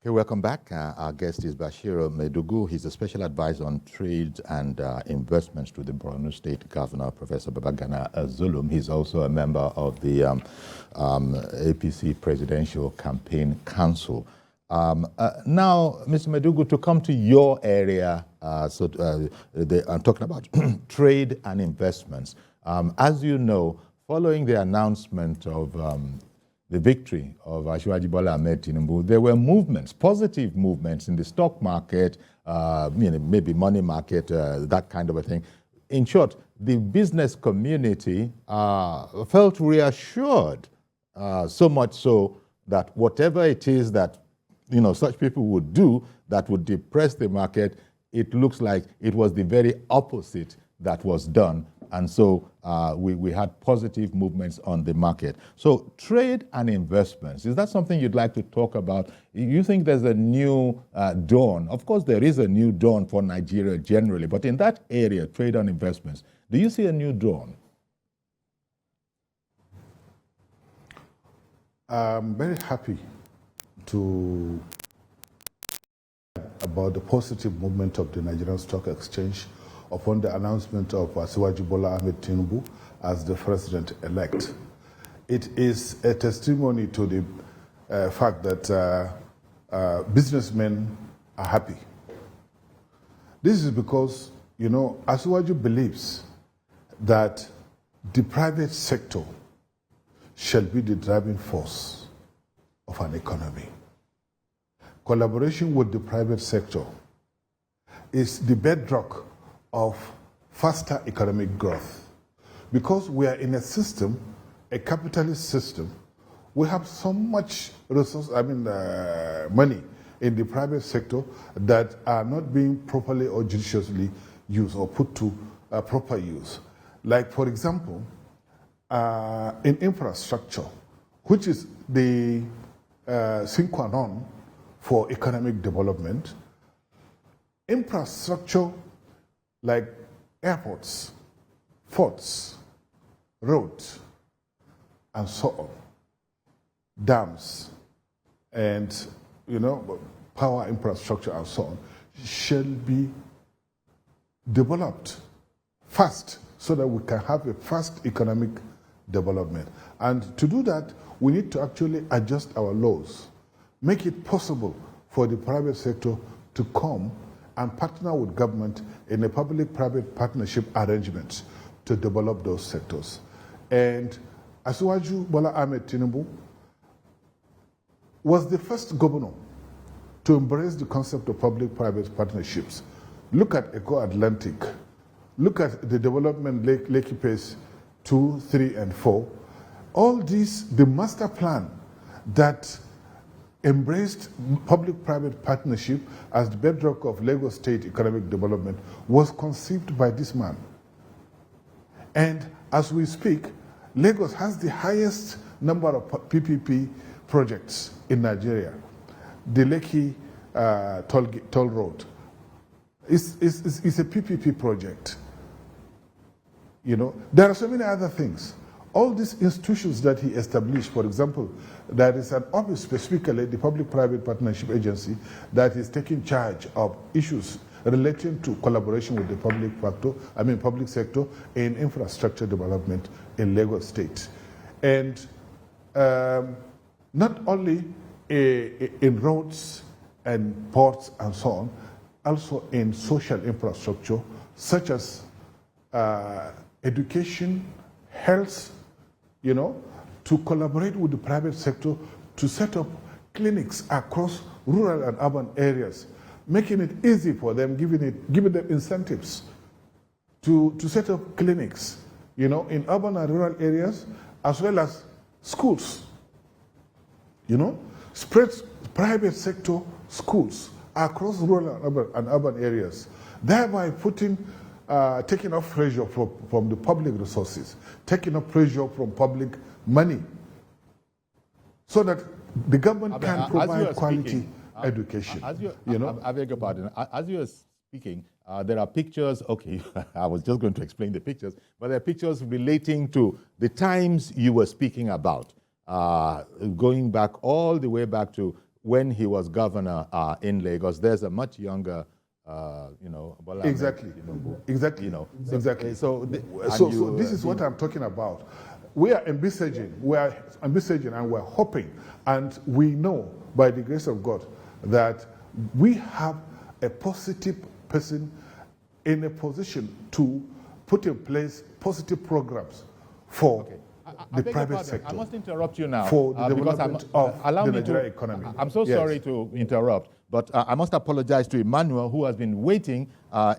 Okay, welcome back. Our guest is Bashiru Maidugu. He's a special advisor on trade and investments to the Borno State Governor, Professor Babagana Zulum. He's also a member of the APC Presidential Campaign Council. Now, Mr. Maidugu, to come to your area, I'm talking about trade and investments. As you know, following the announcement of the victory of Asiwaju Bola Ahmed Tinubu, there were movements, positive movements in the stock market, maybe money market, that kind of a thing. In short, the business community felt reassured, so much so that whatever it is that such people would do that would depress the market, it looks like it was the very opposite that was done. And so we had positive movements on the market. So trade and investments, is that something you'd like to talk about? You think there's a new dawn? Of course, there is a new dawn for Nigeria generally, but in that area, trade and investments, do you see a new dawn? I'm very happy to about the positive movement of the Nigerian Stock Exchange upon the announcement of Asiwaju Bola Ahmed Tinubu as the president-elect. It is a testimony to the fact that businessmen are happy. This is because, Asiwaju believes that the private sector shall be the driving force of an economy. Collaboration with the private sector is the bedrock of faster economic growth. Because we are in a system, a capitalist system, we have so much money in the private sector that are not being properly or judiciously used or put to proper use. Like, for example, in infrastructure, which is the sine qua non for economic development, infrastructure like airports, forts, roads, and so on, dams, and power infrastructure and so on, shall be developed fast so that we can have a fast economic development. And to do that, we need to actually adjust our laws, make it possible for the private sector to come and partner with government in a public-private partnership arrangement to develop those sectors. And Asiwaju Bola Ahmed Tinubu was the first governor to embrace the concept of public-private partnerships. Look at Eco Atlantic. Look at the development Lekki Phase 2, 3, and 4. All these, the master plan that embraced public-private partnership as the bedrock of Lagos State economic development was conceived by this man. And as we speak, Lagos has the highest number of PPP projects in Nigeria. The Lekki toll road is a PPP project. There are so many other things. All these institutions that he established, for example, there is an office specifically, the Public-Private Partnership Agency, that is taking charge of issues relating to collaboration with the public sector in infrastructure development in Lagos State. And not only in roads and ports and so on, also in social infrastructure, such as education, health, to collaborate with the private sector to set up clinics across rural and urban areas, making it easy for them, giving them incentives to set up clinics, in urban and rural areas, as well as schools. Spread private sector schools across rural and urban areas, thereby taking off pressure from the public resources, taking off pressure from public money, so that the government can provide quality education. I beg your pardon. As you are speaking, there are pictures. Okay, I was just going to explain the pictures, but there are pictures relating to the times you were speaking about, going back all the way back to when he was governor in Lagos. There's a much younger, Bola Exactly. Tinubu, Exactly. Exactly. So this is what I'm talking about. We are envisaging, and we're hoping, and we know by the grace of God that we have a positive person in a position to put in place positive programs for the private sector. I must interrupt you now. For the development of the Nigerian economy. I'm so sorry to interrupt, but I must apologize to Emmanuel, who has been waiting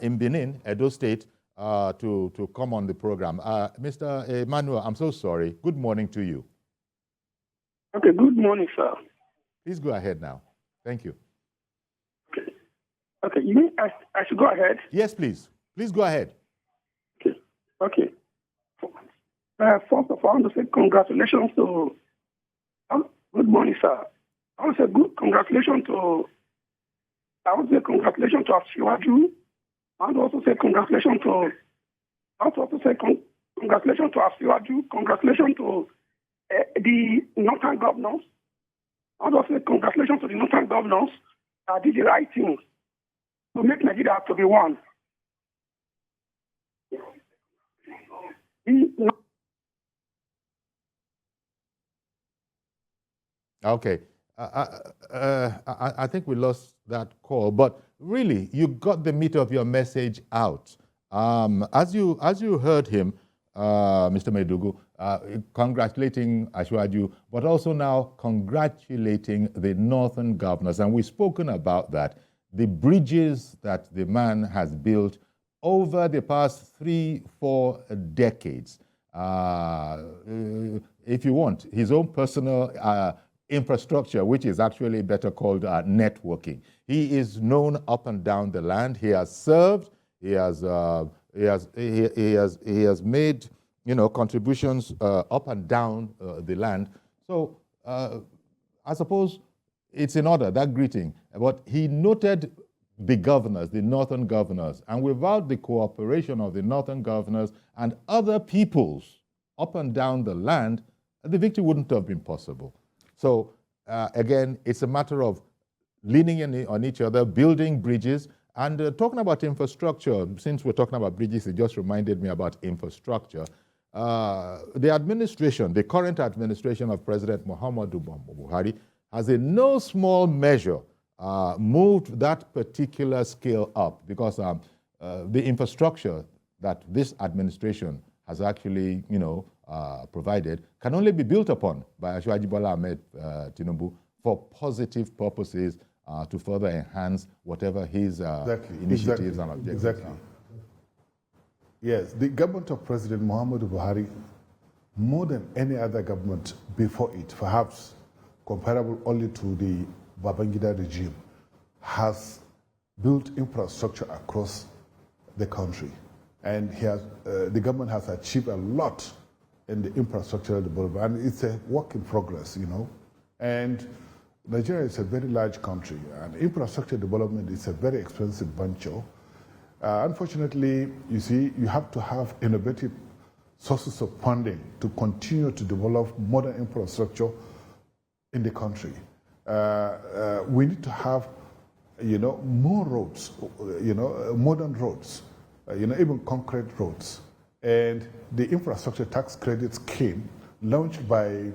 in Benin, Edo State, to come on the program. Mr. Emmanuel, I'm so sorry. Good morning to you. Okay, good morning, sir. Please go ahead now. Thank you. Okay, you mean I should go ahead? Yes, please. Please go ahead. Okay. First of all, I want to say congratulations to... good morning, sir. I want to say congratulations to Asiwaju. I want to also say congratulations to Asiwaju. Congratulations to the northern governors. I want to also say congratulations to the northern governors that did the right thing to make Nigeria to be one. Okay. I think we lost that call, but really, you got the meat of your message out. As you heard him, Mr. Maidugu, congratulating Asiwaju, but also now congratulating the northern governors. And we've spoken about that, the bridges that the man has built over the past 3-4 decades. If you want, his own personal infrastructure, which is actually better called networking. He is known up and down the land. He has served. He has made contributions up and down the land. So I suppose it's in order, that greeting. But he noted the governors, the northern governors, and without the cooperation of the northern governors and other peoples up and down the land, the victory wouldn't have been possible. So again, it's a matter of leaning on each other, building bridges, and talking about infrastructure. Since we're talking about bridges, it just reminded me about infrastructure. The administration, the current administration of President Muhammadu Buhari, has in no small measure moved that particular scale up, because the infrastructure that this administration has actually, provided can only be built upon by Asiwaju Bola Ahmed Tinubu for positive purposes to further enhance whatever his initiatives and objectives are. Yes, the government of President Muhammadu Buhari, more than any other government before it, perhaps comparable only to the Babangida regime, has built infrastructure across the country. And the government has achieved a lot in the infrastructure development, and it's a work in progress, And Nigeria is a very large country, and infrastructure development is a very expensive venture. Unfortunately, you see, you have to have innovative sources of funding to continue to develop modern infrastructure in the country. We need to have, more roads, modern roads, even concrete roads. And the infrastructure tax credit scheme launched by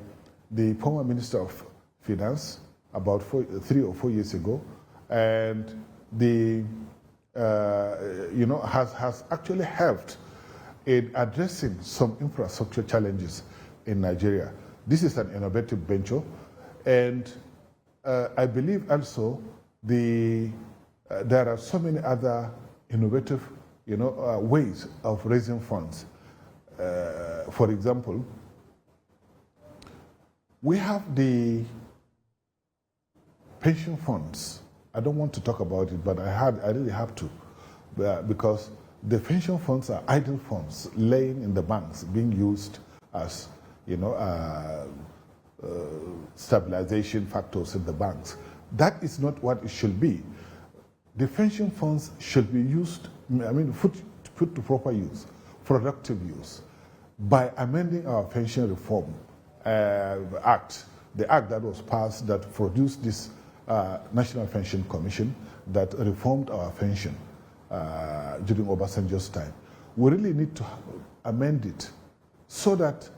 the former Minister of Finance about 3 or 4 years ago, and the has actually helped in addressing some infrastructure challenges in Nigeria. This is an innovative venture, and I believe also there are so many other innovative ways of raising funds. For example, we have the pension funds. I don't want to talk about it, but I really have to, because the pension funds are idle funds laying in the banks, being used as stabilization factors in the banks. That is not what it should be. The pension funds should be used, put to proper use, productive use, by amending our pension reform act, the act that was passed that produced this National Pension Commission that reformed our pension during Obasanjo's time. We really need to amend it so that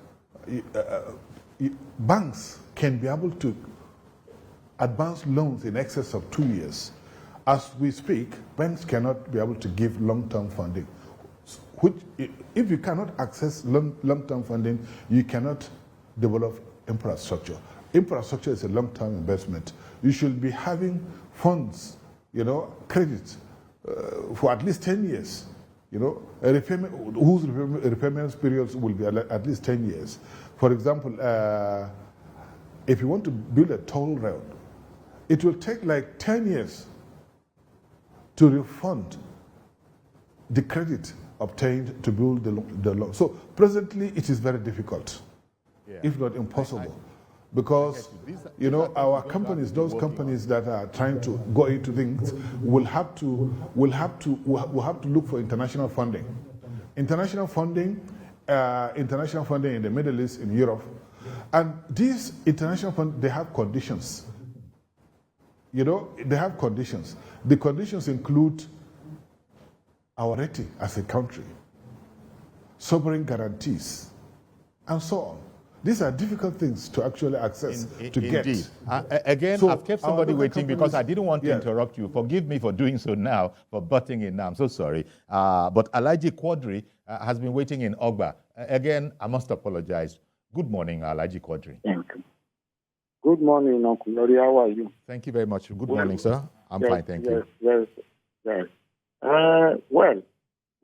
banks can be able to advance loans in excess of 2 years. As we speak, banks cannot be able to give long-term funding. Which, if you cannot access long-term funding, you cannot develop infrastructure. Infrastructure is a long-term investment. You should be having funds, credit for at least 10 years. Whose repayment periods will be at least 10 years. For example, if you want to build a toll road, it will take like 10 years to refund the credit obtained to build the loan. So presently, it is very difficult, if not impossible. Because our companies, those companies that are trying to go into things, will have to look for international funding. International funding in the Middle East, in Europe, and these international funds, they have conditions. They have conditions. The conditions include our rating as a country, sovereign guarantees, and so on. These are difficult things to actually access, to get. Indeed. Again, So I've kept somebody waiting because I didn't want to Yeah. interrupt you. Forgive me for doing so now, for butting in now. I'm so sorry. But Alhaji Quadri has been waiting in Ogba. Again, I must apologize. Good morning, Alhaji Quadri. Thank you. Good morning, Uncle Lori. How are you? Thank you very much. Good morning, sir. I'm fine, thank you. Yes. Well,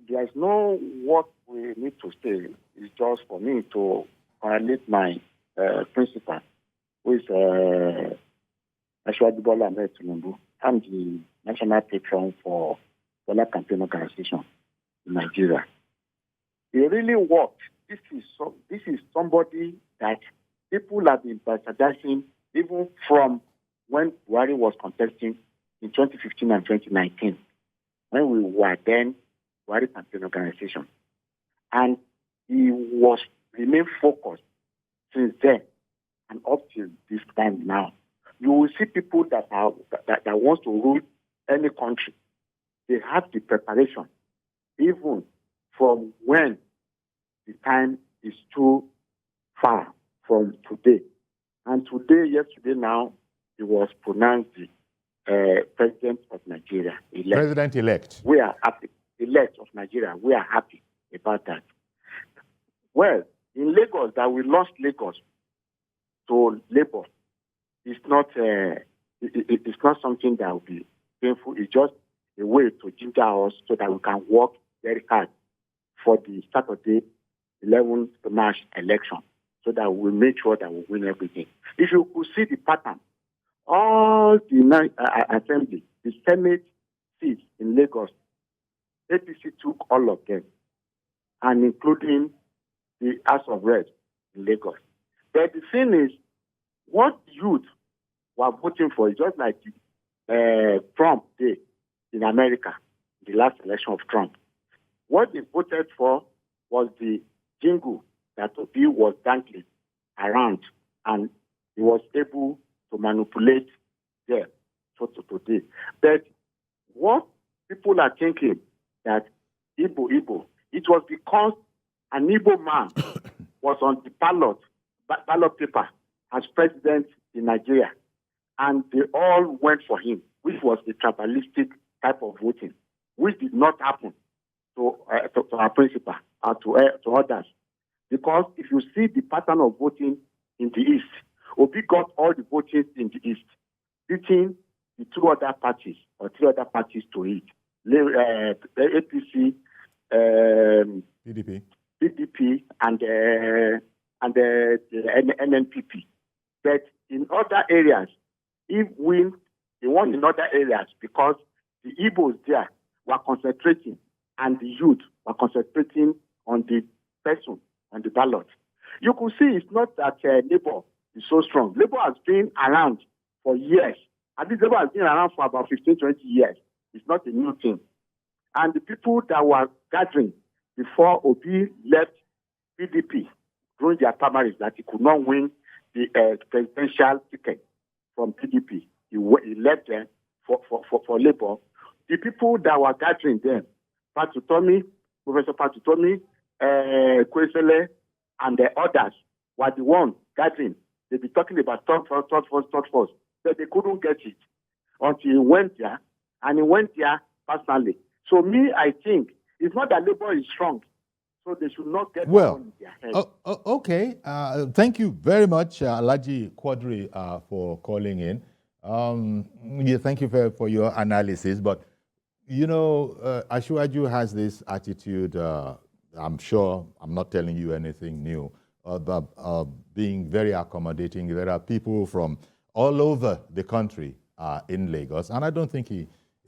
there's no what we need to say. It's just for me to violate my principal, who is Bashiru Maidugu. I'm the national patron for Bola Campaign Organization in Nigeria. He really worked. This is somebody that people have been bastardizing even from when Buhari was contesting in 2015 and 2019, when we were then Buhari Campaign Organization. And he remained focused since then and up to this time now. You will see people that want to rule any country. They have the preparation, even from when the time is too far from today. And yesterday now, he was pronounced the president of Nigeria. President-elect. We are happy. Elect of Nigeria. We are happy about that. Well, in Lagos, that we lost Lagos to Labour. It's not something that will be painful. It's just a way to ginger us so that we can work very hard for the Saturday 11th March election, so that we make sure that we win everything. If you could see the pattern, all the assembly, the Senate seats in Lagos, APC took all of them, and including the House of Reps in Lagos. But the thing is, what youth were voting for is just like Trump did in America, the last election of Trump. What they voted for was the jingle that Obi was dangling around, and he was able to manipulate them to today. But what people are thinking that Igbo, it was because an Igbo man was on the ballot paper as president in Nigeria, and they all went for him, which was the tribalistic type of voting, which did not happen to our principal or to others. Because if you see the pattern of voting in the East, Obi got all the voting in the East, beating the two other parties or three other parties to it. APC, PDP, and the NNPP. But in other areas, he won in other areas because the Igbos there were concentrating, and the youth were concentrating on the person on the ballot. You could see it's not that Labour is so strong. Labour has been around for years. At least Labour has been around for about 15, 20 years. It's not a new thing. And the people that were gathering before Obi left PDP during their primaries, that he could not win the presidential ticket from PDP, he left there for Labour. The people that were gathering then, Patutomi, Professor Patutomi, Kwesele, and the others were the ones gathering. They be talking about third force, but they couldn't get it until he went there, and he went there personally. So me, I think it's not that Labour is strong, so they should not get well in their head. Okay. Thank you very much, Alhaji Quadri, for calling in. Yeah, thank you for your analysis. But you know, Asiwaju has this attitude. I'm sure I'm not telling you anything new. About being very accommodating. There are people from all over the country in Lagos, and I don't think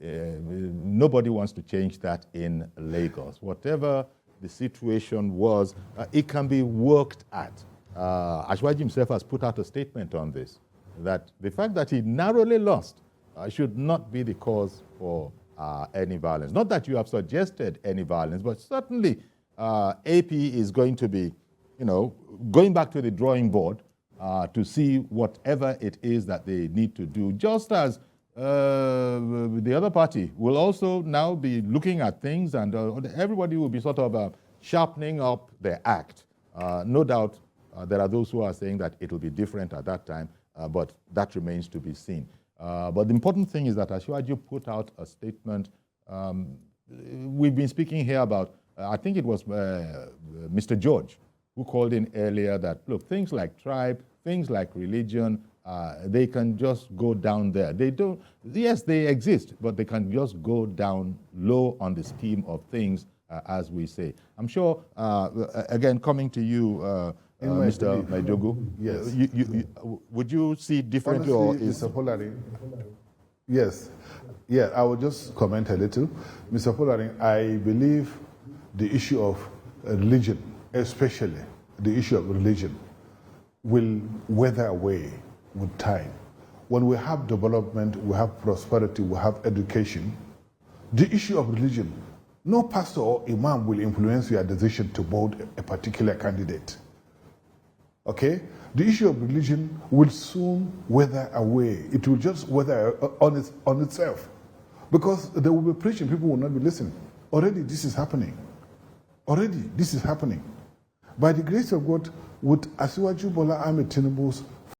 nobody wants to change that in Lagos. Whatever the situation was, it can be worked at. Asiwaju himself has put out a statement on this, that the fact that he narrowly lost should not be the cause for any violence. Not that you have suggested any violence, but certainly AP is going to be, you know, going back to the drawing board to see whatever it is that they need to do, just as the other party will also now be looking at things, and everybody will be sort of sharpening up their act. No doubt there are those who are saying that it will be different at that time, but that remains to be seen. But the important thing is that Asiwaju put out a statement. We've been speaking here about, I think it was Mr. George, who called in earlier that, look, things like tribe, things like religion, they can just go down there. They don't, yes, they exist, but they can just go down low on the scheme of things, as we say. I'm sure, again, coming to you, Mr. Maidugu, yes. Would you see differently? Honestly, or is Mr. Polarin, yes. Yeah, I will just comment a little. Mr. Polarin, I believe the issue of religion, especially the issue of religion, will weather away with time. When we have development, we have prosperity, we have education, the issue of religion, no pastor or imam will influence your decision to vote a particular candidate. Okay? The issue of religion will soon weather away. It will just weather on itself. Because they will be preaching, people will not be listening. Already this is happening. Already this is happening. By the grace of God, with Asiwaju Bola Ahmed Tinubu's